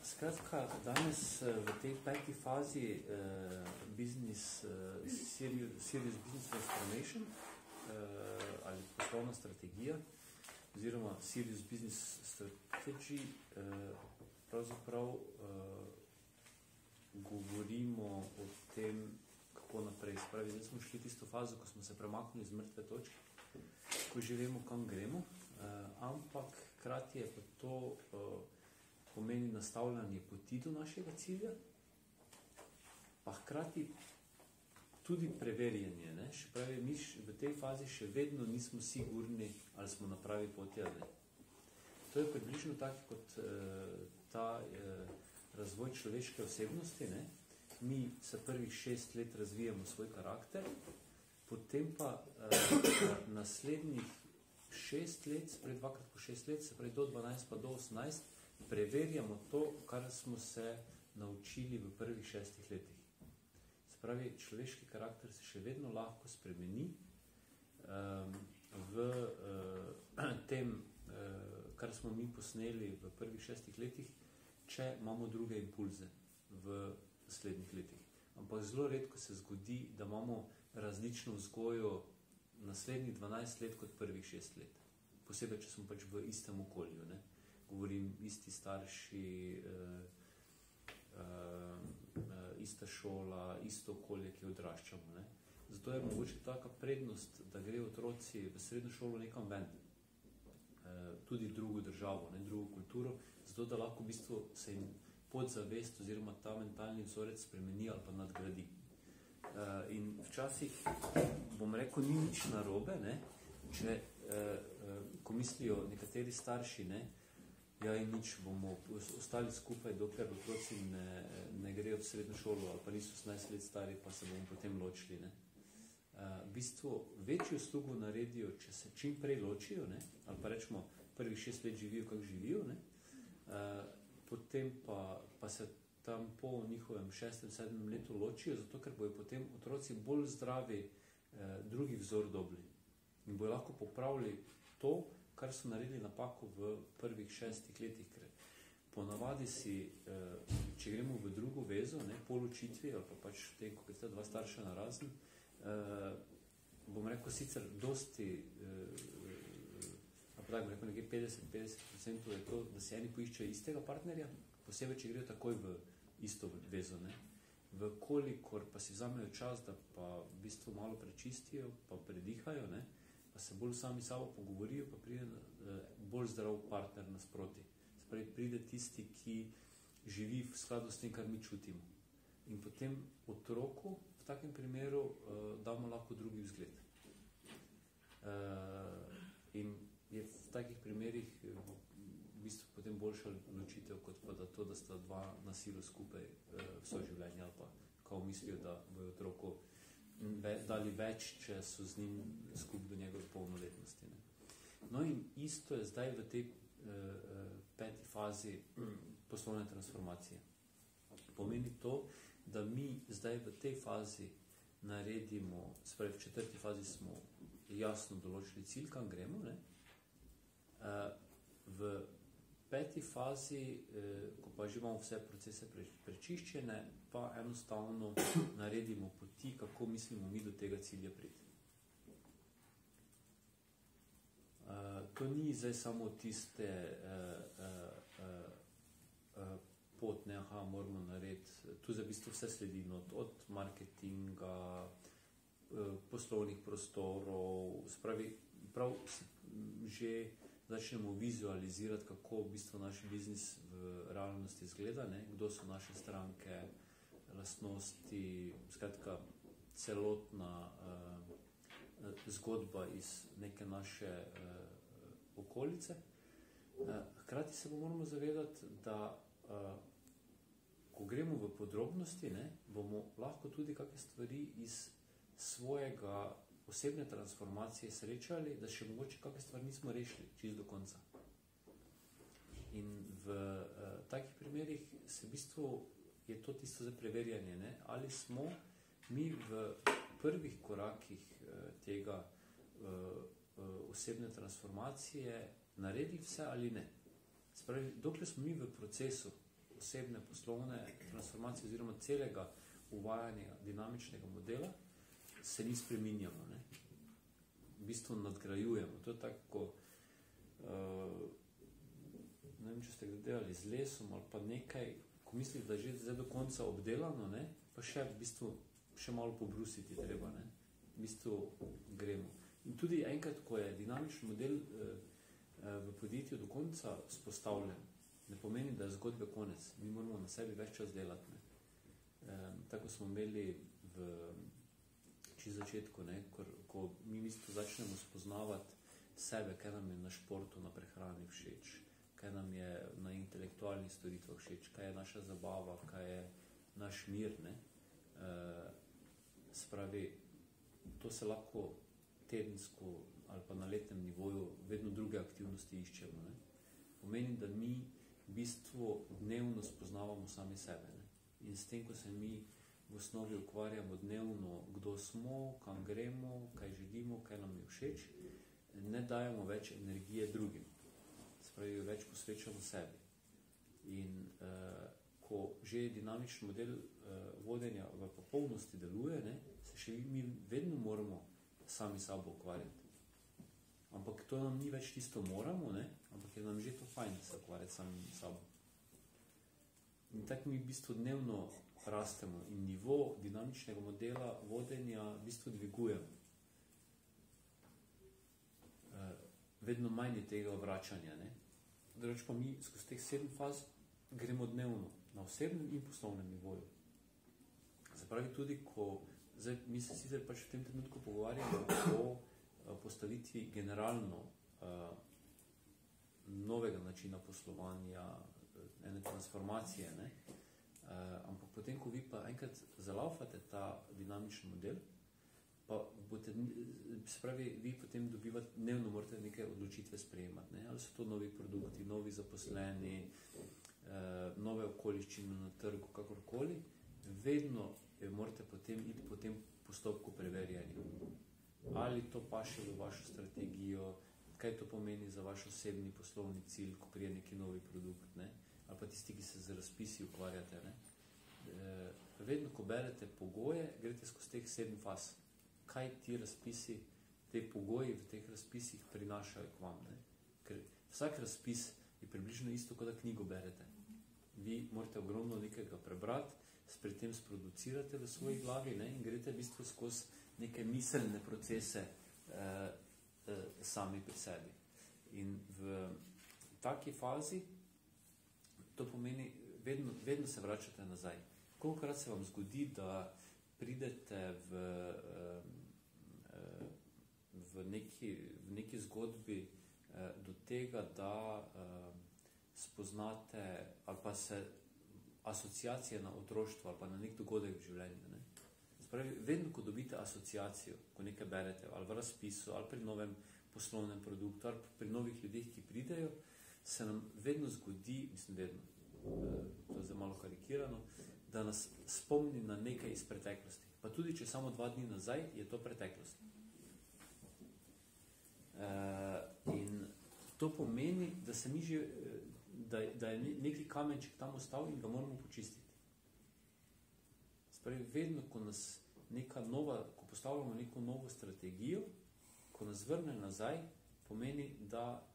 Skratka, danes v tej peti fazi Serious Business Transformation ali poslovna strategija oziroma Serious Business Strategy pravzaprav govorimo o tem, kako naprej. Spravi, zdaj smo šli tisto fazo, ko smo se premaknili z mrtve točke, ko že vemo, kam gremo, ampak hkrati je pa to pomeni nastavljanje poti do našega cilja, pa hkrati tudi preverjanje. Ne? Še pravi, mi v tej fazi še vedno nismo sigurni, ali smo na pravi poti ali ne. To je približno tako kot ta razvoj človeške osebnosti. Ne? Mi se prvih 6 let razvijamo svoj karakter, potem pa naslednjih 6 let, sprej 2x po 6 let, se pravi do 12 pa do 18, preverjamo to, kar smo se naučili v prvih 6 letih. Se pravi, človeški karakter se še vedno lahko spremeni v tem, kar smo mi posneli v prvih 6 letih, če imamo druge impulze v naslednjih letih. Ampak zelo redko se zgodi, da imamo različno vzgojo naslednjih 12 let kot prvih 6 let. Posebej, če smo pač v istem okolju. Ne? Govorim, isti starši, ista šola, isto okolje, ki odraščamo. Ne? Zato je mogoče taka prednost, da grejo otroci v srednjo šolo nekam ven, tudi v drugo državo, ne, drugo kulturo, zato da lahko v bistvu se jim podzavest oziroma ta mentalni vzorec spremeni ali pa nadgradi. In včasih, bom rekel, ni nič narobe, ne, če, ko mislijo nekateri starši, ne, ja in nič, bomo ostali skupaj, dokler otroci ne grejo v srednjo šolo ali pa niso 18 let stari, pa se bomo potem ločili. Ne. V bistvu večjo uslugo naredijo, če se čim prej ločijo, ne, ali pa rečemo prvih 6 let živijo, kako živijo, ne, potem pa se tam po njihovem 6. 7. letu ločijo, zato ker bojo potem otroci bolj zdravi drugi vzor dobili in bojo lahko popravili to, kar so naredili napako v prvih 6 letih, ker ponavadi si, če gremo v drugo vezo, ne, po ločitvi ali pa pač v tem, ko je dva starša narazen, bom rekel sicer dosti, bom rekel nekaj 50% je to, da se eni poiščejo istega partnerja, posebej, če grejo takoj v isto vezo. Ne. Vkolikor pa si vzamejo čas, da pa v bistvu malo prečistijo, pa predihajo, ne, pa se bolj sami sabo pogovorijo, pa pride bolj zdrav partner nasproti. Se pravi, pride tisti, ki živi v skladu s tem, kar mi čutimo. In potem otroku v takem primeru damo lahko drugi vzgled. In je v takih primerih v bistvu potem boljša ločitev, kot pa da to, da sta dva na silo skupaj vso življenje ali pa kao mislijo, da bojo otroku dali več, če so z njim skupaj do njegove polnoletnosti. Ne. No in isto je zdaj v tej peti fazi poslovne transformacije. Pomeni to, da mi zdaj v tej fazi naredimo, se pravi v 4. fazi smo jasno določili cilj, kam gremo, ne. V 5. fazi, ko pa že imamo vse procese prečiščene, pa enostavno naredimo poti, kako mislimo mi do tega cilja priti. To ni zdaj samo tiste pot, ne, aha, moramo narediti, tu za v bistvu vse sledi, od marketinga, poslovnih prostorov, spravi, prav že začnemo vizualizirati, kako v bistvu naš biznis v realnosti izgleda, ne? Kdo so naše stranke, lastnosti, skratka celotna zgodba iz neke naše okolice. Hkrati se moramo zavedati, da ko gremo v podrobnosti, ne, bomo lahko tudi kakšne stvari iz svojega osebne transformacije srečali, da še mogoče kakšne stvari nismo rešili čisto do konca. In v takih primerih se v bistvu je to tisto za preverjanje, ne? Ali smo mi v prvih korakih tega osebne transformacije naredili vse ali ne. Spravi, dokler smo mi v procesu osebne poslovne transformacije oziroma celega uvajanja dinamičnega modela se ni spreminjamo. Ne? V bistvu nadgrajujemo. To je tako, ne vem, če ste delali z lesom ali pa nekaj, ko mislite, da je že zdaj do konca obdelano, ne? Pa še v bistvu še malo pobrusiti treba. Ne? V bistvu gremo. In tudi enkrat, ko je dinamični model v podjetju do konca spostavljen, ne pomeni, da je zgodbe konec. Mi moramo na sebi več čas delati. Ne? Tako smo imeli v čisto začetku, ne? Ko mi v bistvu začnemo spoznavati sebe, kaj nam je na športu, na prehrani všeč, kaj nam je na intelektualnih storitvah všeč, kaj je naša zabava, kaj je naš mir. Ne? Spravi, to se lahko tedensko ali pa na letnem nivoju vedno druge aktivnosti iščemo. Ne? Pomeni, da mi v bistvu dnevno spoznavamo sami sebe. Ne? In s tem, ko se mi v osnovi ukvarjamo dnevno, kdo smo, kam gremo, kaj želimo, kaj nam je všeč, ne dajemo več energije drugim. Spravi, več posvečamo sebi. In ko že dinamični model vodenja v popolnosti deluje, ne, se še mi vedno moramo sami sabo ukvarjati. Ampak to nam ni več tisto moramo, ne, ampak je nam že to fajn, da se ukvarjati sami sabo. In tako mi v bistvu dnevno rastemo in nivo dinamičnega modela vodenja v bistvu dvigujemo. Vedno manj je tega vračanja. Ne. Drugače pa mi skozi teh 7 faz gremo dnevno na osebnem in poslovnem nivoju. Se pravi tudi, ko zdaj, mi se sicer pač v tem trenutku pogovarjamo o postavitvi generalno novega načina poslovanja, ene transformacije, ne? Ampak potem, ko vi pa enkrat zalaufate ta dinamični model, pa boste, se pravi, vi potem dobivate, dnevno morate neke odločitve sprejemati, ne? Ali so to novi produkti, novi zaposleni, nove okoliščine na trgu, kakorkoli, vedno morate potem iti po tem postopku preverjanja. Ali to paše v vašo strategijo, kaj to pomeni za vaš osebni poslovni cilj, ko prije neki novi produkt, ne? Ali pa tisti, ki se z razpisi ukvarjate. Ne? Vedno, ko berete pogoje, greste skozi teh 7 faz. Kaj ti razpisi, te pogoji v teh razpisih prinašajo k vam. Ne? Ker vsak razpis je približno isto, kot da knjigo berete. Vi morate ogromno nekega prebrati, pri tem sproducirate v svoji glavi, ne? In greste v bistvu skozi neke miselne procese sami pri sebi. In v taki fazi to pomeni, vedno se vračate nazaj. Kolikokrat se vam zgodi, da pridete v neki zgodbi do tega, da spoznate ali pa se asociacije na otroštvo ali pa na nek dogodek v življenju. Ne? Spravi, vedno, ko dobite asociacijo, ko nekaj berete, ali v razpisu, ali pri novem poslovnem produktu, ali pri novih ljudeh, ki pridejo, se nam vedno zgodi, mislim vedno, to je malo karikirano, da nas spomni na nekaj iz preteklosti. Pa tudi, če samo 2 dni nazaj, je to preteklost. In to pomeni, da se mi že, da je neki kamenček tam ostal in ga moramo počistiti. Spravi, vedno, ko nas neka nova, ko postavljamo neko novo strategijo, ko nas vrne nazaj, pomeni, da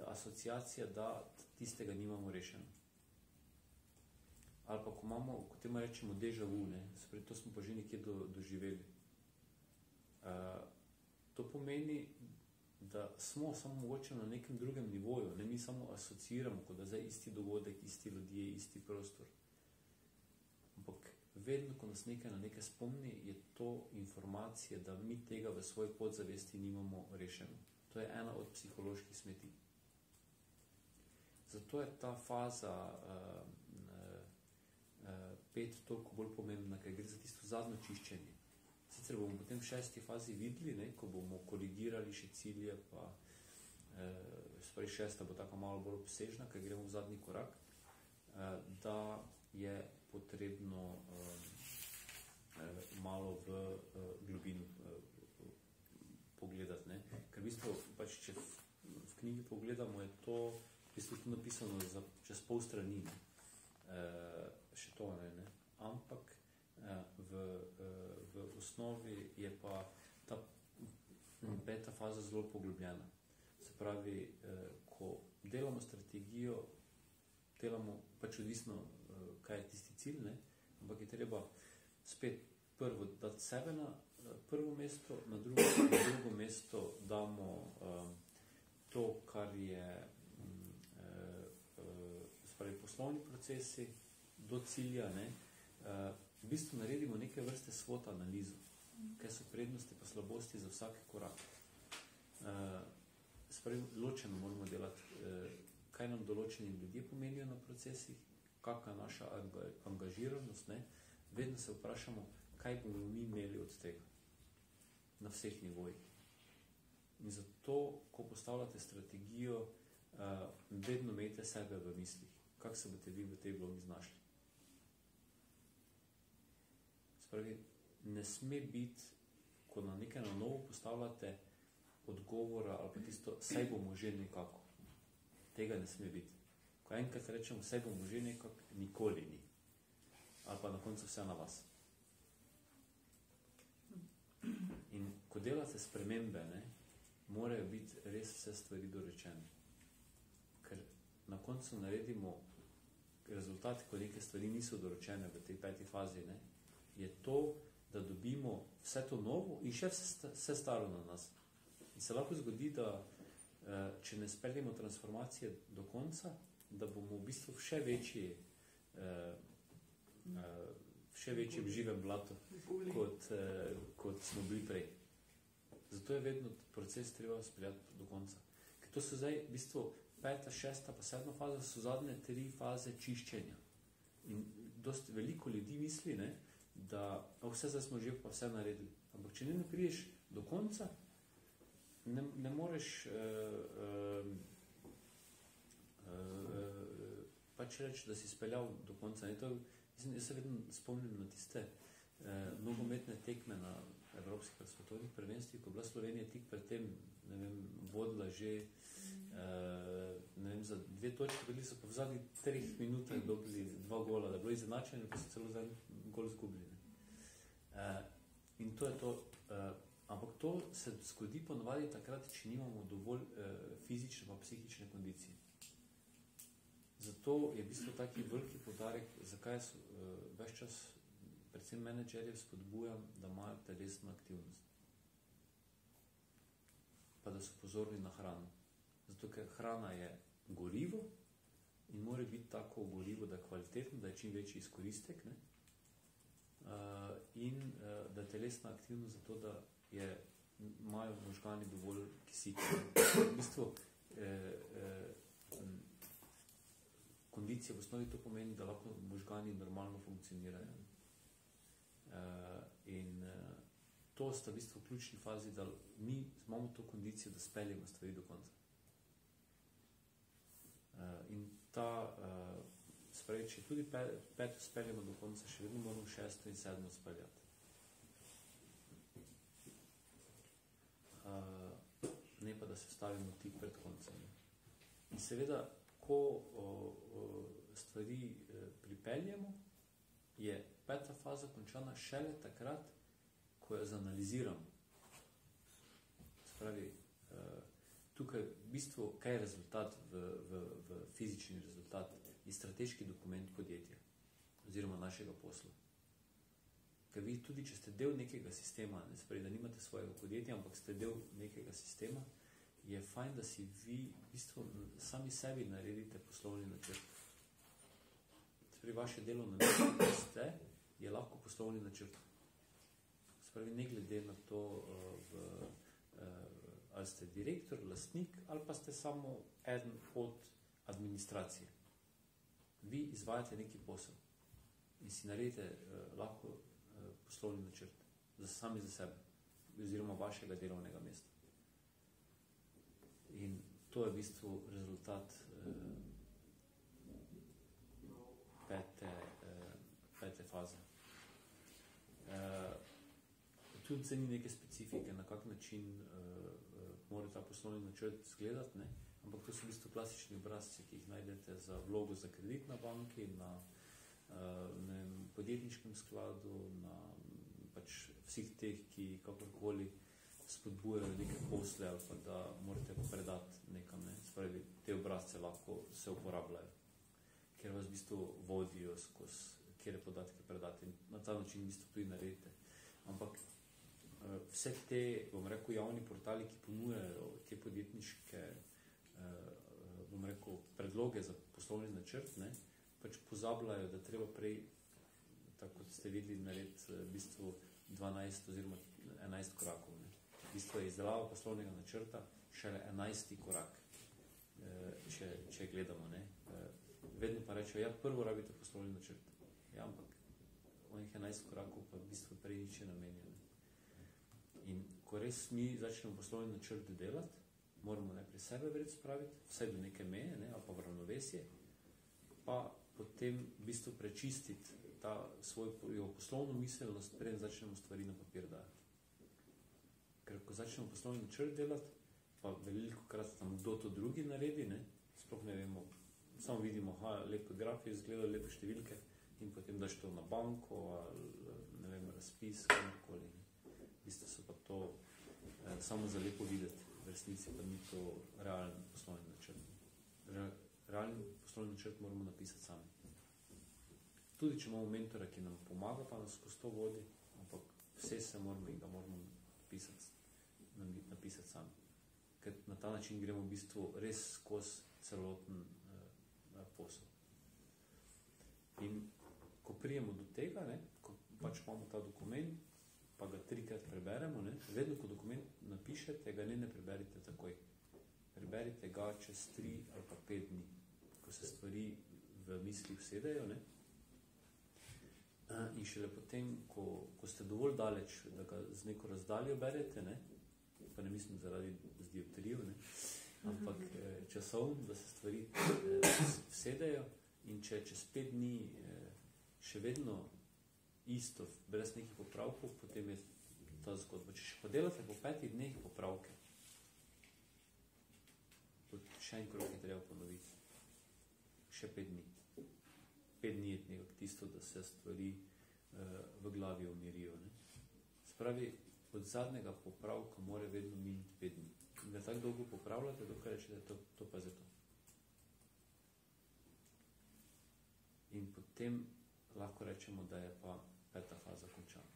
asociacija, da tistega nimamo rešeno. Ali pa, ko imamo, ko temu rečemo déjà vu, ne? Spravi, to smo pa že nekje doživeli. To pomeni, da smo samo mogoče na nekem drugem nivoju, ne, mi samo asociiramo, kot da zdaj isti dogodek, isti ljudje, isti prostor. Ampak vedno, ko nas nekaj na nekaj spomni, je to informacija, da mi tega v svoji podzavesti nimamo rešeno. To je ena od psiholoških smeti. Zato je ta faza 5 toliko bolj pomembna, ker gre za tisto zadnjo čiščenje. Sicer bomo potem v 6. fazi videli, ne, ko bomo korigirali še cilje, pa spravi 6. bo tako malo bolj obsežna, ker gremo v zadnji korak, da je potrebno malo v globino pogledati. Ne. Ker v bistvu, pač, če v knjigi pogledamo, je to v bistvu napisano čez pol strani. še to ne, ampak v osnovi je pa ta peta faza zelo poglobljena. Se pravi, ko delamo strategijo, delamo pač odvisno, kaj je tisti cilj, ne? Ampak je treba spet prvo dati sebe na prvo mesto, na drugo mesto damo to, kar je spravi poslovni procesi do cilja, ne? V bistvu naredimo neke vrste SWOT analizo, kaj so prednosti pa slabosti za vsak korak. Spravi, ločeno moramo delati, kaj nam določeni ljudje pomenijo na procesih, kakva je naša angažiranost, ne? Vedno se vprašamo, kaj bomo mi imeli od tega na vseh nivojih. In zato, ko postavljate strategijo, vedno imejte sebe v mislih, kako se boste vi v tej vlogi znašli. Spravi, ne sme biti, ko na nekaj na novo postavljate odgovora ali pa tisto, saj bomo že nekako. Tega ne sme biti. Ko enkrat rečemo, saj bomo že nekako, nikoli ni. Ali pa na koncu vse na vas. In ko delate spremembe, ne, morajo biti res vse stvari dorečene. Ker na koncu naredimo rezultat, ko neke stvari niso dorečene v tej peti fazi, ne, je to, da dobimo vse to novo in še vse staro na nas. In se lahko zgodi, da če ne speljemo transformacije do konca, da bomo v bistvu še večji v živem blatu, kot smo bili prej. Zato je vedno proces treba speljati do konca. Ker to so zdaj v bistvu 5., 6. pa 7. faza so zadnje 3 faze čiščenja. In dosti veliko ljudi misli, ne, da vse zdaj smo že pa vse naredili. Ampak če ne prideš do konca, ne moreš pač reči, da si speljal do konca. Jaz se vedno spomnim na tiste nogometne tekme na evropskih svetovnih prvenstvih, ko je bila Slovenija tik pred tem, ne vem, vodila že ne vem, za 2 točke, bili so pa v zadnjih 3 minutah dobili 2 gola, da je bilo izenačenje, pa so celo zadnji gol izgubili. In to je to. Ampak to se zgodi ponovadi takrat, če nimamo dovolj fizične pa psihične kondicije. Zato je v bistvu taki veliki poudarek, zakaj ves čas predvsem menedžerjev spodbujam, da imajo telesno aktivnost. Pa da so pozorni na hrano. Zato, ker hrana je gorivo in mora biti tako gorivo, da je kvalitetno, da je čim večji izkoristek, ne? In da je telesna aktivnost zato, da imajo možgani dovolj kisika. V bistvu kondicija v osnovi to pomeni, da lahko možgani normalno funkcionirajo. In to sta v bistvu v ključni fazi, da mi imamo to kondicijo, da speljemo stvari do konca. In ta spravi, če tudi 5. speljemo do konca, še vedno moramo 6. in 7. speljati. Ne pa, da se stavimo tik pred koncem. In seveda, ko stvari pripeljemo, je 5. faza končana šele takrat, ko jo zanaliziramo. Spravi, tukaj v bistvu, kaj je rezultat v fizični rezultat, je strateški dokument podjetja oziroma našega posla. Ker vi tudi, če ste del nekega sistema, ne spravi, da nimate svojega podjetja, ampak ste del nekega sistema, je fajn, da si vi v bistvu sami sebi naredite poslovni načrt. Spravi, vaše delovno mesto, ki ste, je lahko poslovni načrt. Spravi, ne glede na to, ali ste direktor, lastnik, ali pa ste samo eden od administracije. Vi izvajate neki posel in si naredite lahko poslovni načrt sami za sebe, oziroma vašega delovnega mesta. In to je v bistvu rezultat 5. faze. Tudi se ni neke specifike, na kak način mora ta poslovni načrt izgledati, ne? Ampak to so v bistvu klasični obrazci, ki jih najdete za vlogo za kredit na banki, na podjetniškem skladu, na pač vseh teh, ki kakorkoli spodbujajo neke posle ali pa da morate predati nekam, ne. Spravi, te obrazce lahko se uporabljajo, ker vas v bistvu vodijo skozi, kjer podatke predati in na ta način v bistvu tudi naredite. Ampak vse te, bom rekel, javni portali, ki ponujajo te podjetniške bom rekel, predloge za poslovni načrt, ne, pač pozabljajo, da treba prej, tako kot ste videli, narediti v bistvu 12 oziroma 11 korakov. Ne. V bistvu je izdelava poslovnega načrta šele 11. korak, če gledamo. Ne. Vedno pa rečejo, ja, prvo rabite poslovni načrt. Ja, ampak onih 11 korakov pa v bistvu prej nič ne namenja. In ko res mi začnemo poslovni načrt delati, moramo najprej sebe vred spraviti, vsaj do neke meje, ne, ali pa v ravnovesje, pa potem v bistvu prečistiti ta svojo poslovno miselnost, preden začnemo stvari na papir dati. Ker ko začnemo poslovni načrt delati, pa velikokrat tam kdo to drugi naredi, ne, sploh ne vemo, samo vidimo, lepe grafi izgledajo, lepe številke in potem daš to na banko ali, ne vem, razpis, kamorkoli. V bistvu so pa to samo za lepo videti, v resnici pa ni to realen poslovni načrt. Realni poslovni načrt moramo napisati sami. Tudi če imamo mentora, ki nam pomaga, pa nas skozi to vodi, ampak vse se moramo in ga moramo napisati sami. Ker na ta način gremo v bistvu res skozi celoten posel. In ko prijemo do tega, ne, ko pač imamo ta dokument, pa ga 3-krat preberemo, ne, vedno, ko dokument napišete, ga ne preberite takoj. Preberite ga čez 3 ali pa 5 dni, ko se stvari v misli usedejo, ne. In šele potem, ko ste dovolj daleč, da ga z neko razdaljo berete, ne, pa ne mislim zaradi z dioptrijo, ne, ampak časovno, da se stvari usedejo in če čez 5 dni še vedno isto, brez nekih popravkov, potem je ta zgodba. Če še pa delate po 5 dneh popravke, še en krok je treba ponoviti. Še 5 dni. 5 dni je nekak tisto, da se stvari v glavi umirijo. Ne? Spravi, od zadnjega popravka mora vedno miniti 5 dni. In da tako dolgo popravljate, dokaj rečete, to pa je to. In potem lahko rečemo, da je pa 5. faza končana.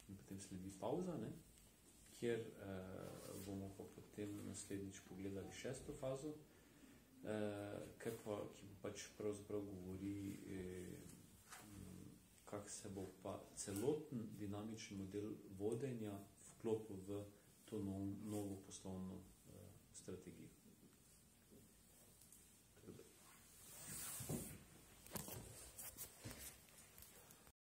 In potem sledi pauza, ne? Kjer bomo pa potem naslednjič pogledali 6. fazo, ki pač pravzaprav govori, kak se bo pa celoten dinamični model vodenja vklopil v